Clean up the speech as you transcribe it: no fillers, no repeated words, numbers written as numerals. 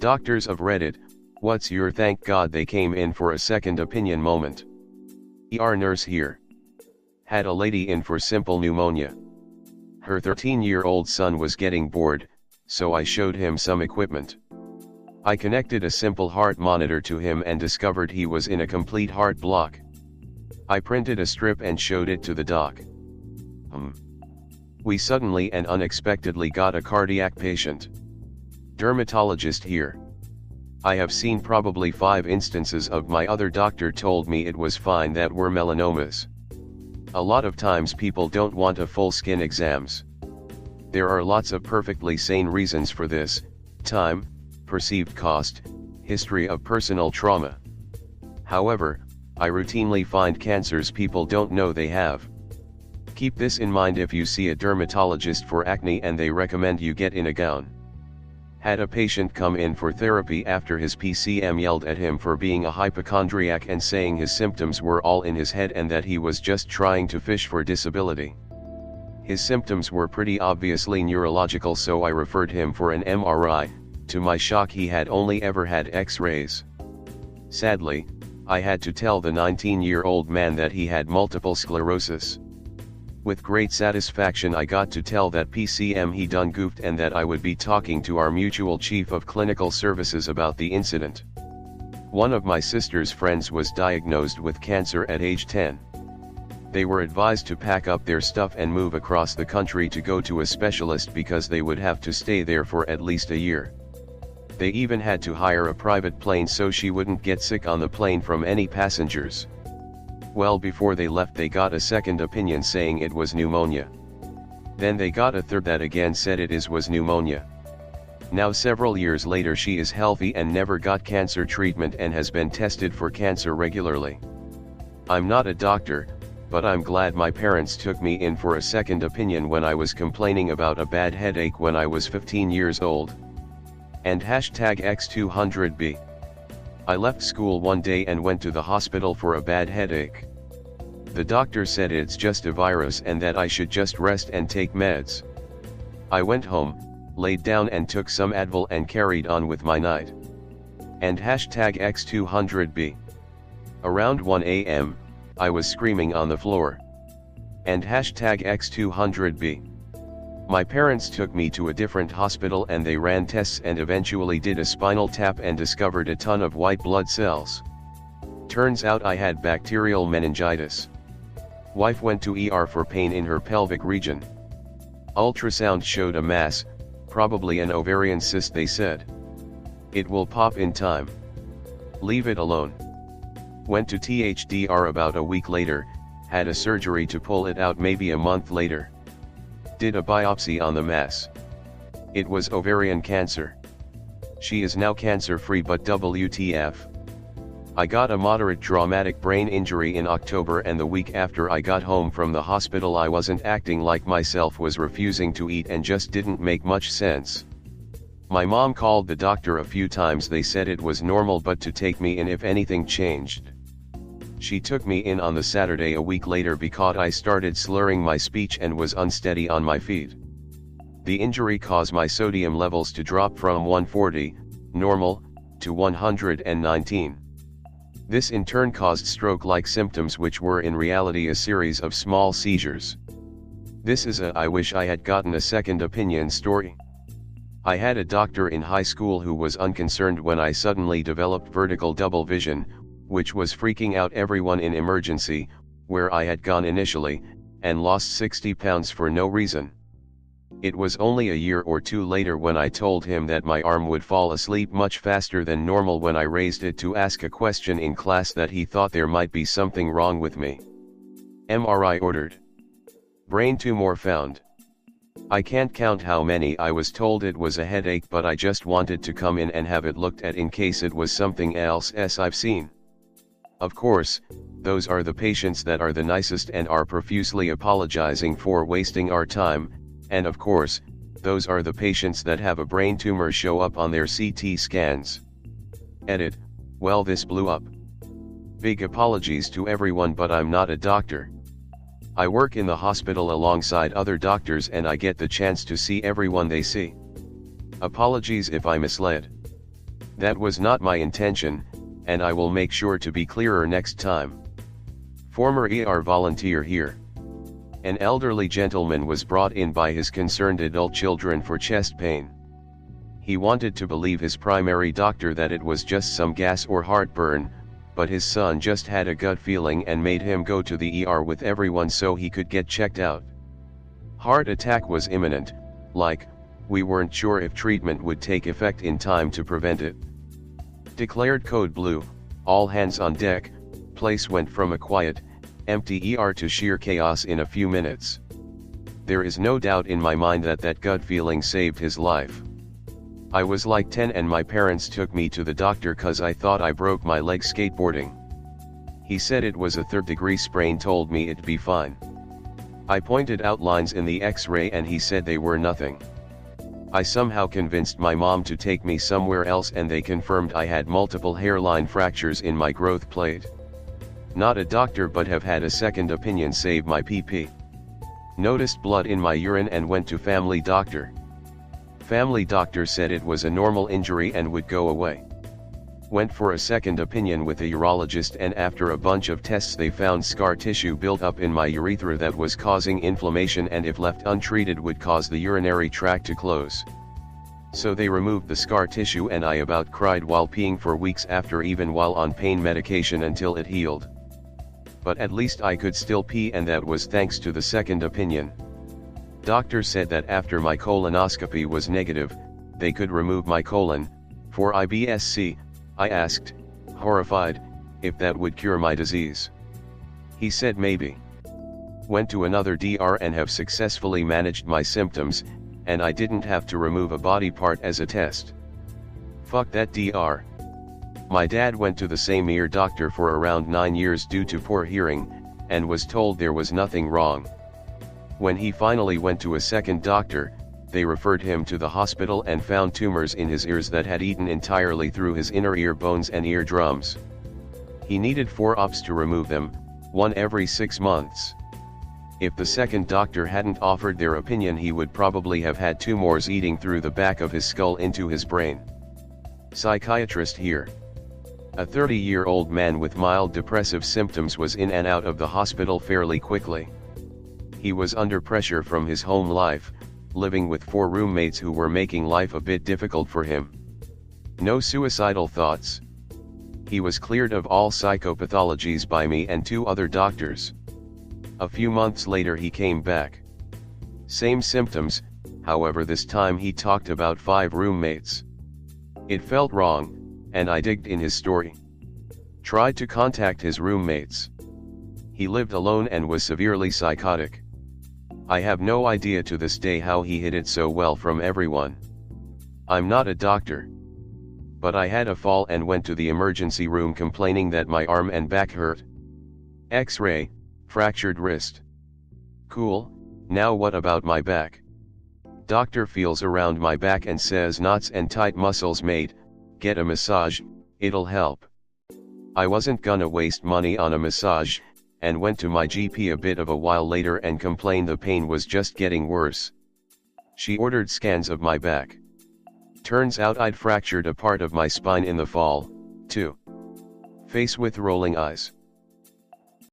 Doctors of Reddit, what's your thank God they came in for a second opinion moment? ER nurse here. Had a lady in for simple pneumonia. Her 13-year-old son was getting bored, so I showed him some equipment. I connected a simple heart monitor to him and discovered he was in a complete heart block. I printed a strip and showed it to the doc. We suddenly and unexpectedly got a cardiac patient. Dermatologist here. I have seen probably 5 instances of my other doctor told me it was fine that were melanomas. A lot of times people don't want a full skin exams. There are lots of perfectly sane reasons for this: time, perceived cost, history of personal trauma. However, I routinely find cancers people don't know they have. Keep this in mind if you see a dermatologist for acne and they recommend you get in a gown. Had a patient come in for therapy after his PCM yelled at him for being a hypochondriac and saying his symptoms were all in his head and that he was just trying to fish for disability. His symptoms were pretty obviously neurological, so I referred him for an MRI. To my shock, he had only ever had X-rays. Sadly, I had to tell the 19-year-old man that he had multiple sclerosis. With great satisfaction I got to tell that PCM he done goofed and that I would be talking to our mutual chief of clinical services about the incident. One of my sister's friends was diagnosed with cancer at age 10. They were advised to pack up their stuff and move across the country to go to a specialist because they would have to stay there for at least a year. They even had to hire a private plane so she wouldn't get sick on the plane from any passengers. Well, before they left they got a second opinion saying it was pneumonia. Then they got a third that again said it was pneumonia. Now several years later she is healthy and never got cancer treatment and has been tested for cancer regularly. I'm not a doctor, but I'm glad my parents took me in for a second opinion when I was complaining about a bad headache when I was 15 years old. And #X200B. I left school one day and went to the hospital for a bad headache. The doctor said it's just a virus and that I should just rest and take meds. I went home, laid down and took some Advil and carried on with my night. And #X200B. Around 1 a.m., I was screaming on the floor. And #X200B. My parents took me to a different hospital and they ran tests and eventually did a spinal tap and discovered a ton of white blood cells. Turns out I had bacterial meningitis. Wife went to ER for pain in her pelvic region. Ultrasound showed a mass, probably an ovarian cyst, they said. It will pop in time. Leave it alone. Went to THDR about a week later, had a surgery to pull it out maybe a month later. Did a biopsy on the mass. It was ovarian cancer. She is now cancer-free, but WTF. I got a moderate traumatic brain injury in October and the week after I got home from the hospital I wasn't acting like myself, was refusing to eat and just didn't make much sense. My mom called the doctor a few times. They said it was normal but to take me in if anything changed. She took me in on the Saturday a week later because I started slurring my speech and was unsteady on my feet. The injury caused my sodium levels to drop from 140, normal, to 119. This in turn caused stroke-like symptoms which were in reality a series of small seizures. This is a "I wish I had gotten a second opinion" story. I had a doctor in high school who was unconcerned when I suddenly developed vertical double vision, which was freaking out everyone in emergency, where I had gone initially, and lost 60 pounds for no reason. It was only a year or two later when I told him that my arm would fall asleep much faster than normal when I raised it to ask a question in class that he thought there might be something wrong with me. MRI ordered. Brain tumor found. I can't count how many. I was told it was a headache, but I just wanted to come in and have it looked at in case it was something else I've seen. Of course, those are the patients that are the nicest and are profusely apologizing for wasting our time, and of course, those are the patients that have a brain tumor show up on their CT scans. Edit, well, this blew up. Big apologies to everyone, but I'm not a doctor. I work in the hospital alongside other doctors and I get the chance to see everyone they see. Apologies if I misled. That was not my intention, and I will make sure to be clearer next time. Former ER volunteer here. An elderly gentleman was brought in by his concerned adult children for chest pain. He wanted to believe his primary doctor that it was just some gas or heartburn, but his son just had a gut feeling and made him go to the ER with everyone so he could get checked out. Heart attack was imminent, like, we weren't sure if treatment would take effect in time to prevent it. Declared code blue, all hands on deck. Place went from a quiet, empty ER to sheer chaos in a few minutes. There is no doubt in my mind that that gut feeling saved his life. I was like 10 and my parents took me to the doctor cause I thought I broke my leg skateboarding. He said it was a third-degree sprain, told me it'd be fine. I pointed out lines in the X-ray and he said they were nothing. I somehow convinced my mom to take me somewhere else and they confirmed I had multiple hairline fractures in my growth plate. Not a doctor but have had a second opinion save my PP. Noticed blood in my urine and went to family doctor. Family doctor said it was a normal injury and would go away. Went for a second opinion with a urologist and after a bunch of tests they found scar tissue built up in my urethra that was causing inflammation and if left untreated would cause the urinary tract to close. So they removed the scar tissue and I about cried while peeing for weeks after, even while on pain medication, until it healed. But at least I could still pee, and that was thanks to the second opinion. Doctor said that after my colonoscopy was negative, they could remove my colon, for IBS-C. I asked, horrified, if that would cure my disease. He said maybe. Went to another DR and have successfully managed my symptoms, and I didn't have to remove a body part as a test. Fuck that DR. My dad went to the same ear doctor for around 9 years due to poor hearing, and was told there was nothing wrong. When he finally went to a second doctor, they referred him to the hospital and found tumors in his ears that had eaten entirely through his inner ear bones and eardrums. He needed 4 ops to remove them, 1 every 6 months. If the second doctor hadn't offered their opinion, he would probably have had tumors eating through the back of his skull into his brain. Psychiatrist here. A 30-year-old man with mild depressive symptoms was in and out of the hospital fairly quickly. He was under pressure from his home life, living with 4 roommates who were making life a bit difficult for him. No suicidal thoughts. He was cleared of all psychopathologies by me and 2 other doctors. A few months later he came back. Same symptoms, however this time he talked about 5 roommates. It felt wrong, and I digged in his story. Tried to contact his roommates. He lived alone and was severely psychotic. I have no idea to this day how he hid it so well from everyone. I'm not a doctor. But I had a fall and went to the emergency room complaining that my arm and back hurt. X-ray, fractured wrist. Cool, now what about my back? Doctor feels around my back and says knots and tight muscles mate, get a massage, it'll help. I wasn't gonna waste money on a massage, and went to my GP a bit of a while later and complained the pain was just getting worse. She ordered scans of my back. Turns out I'd fractured a part of my spine in the fall, too. Face with rolling eyes.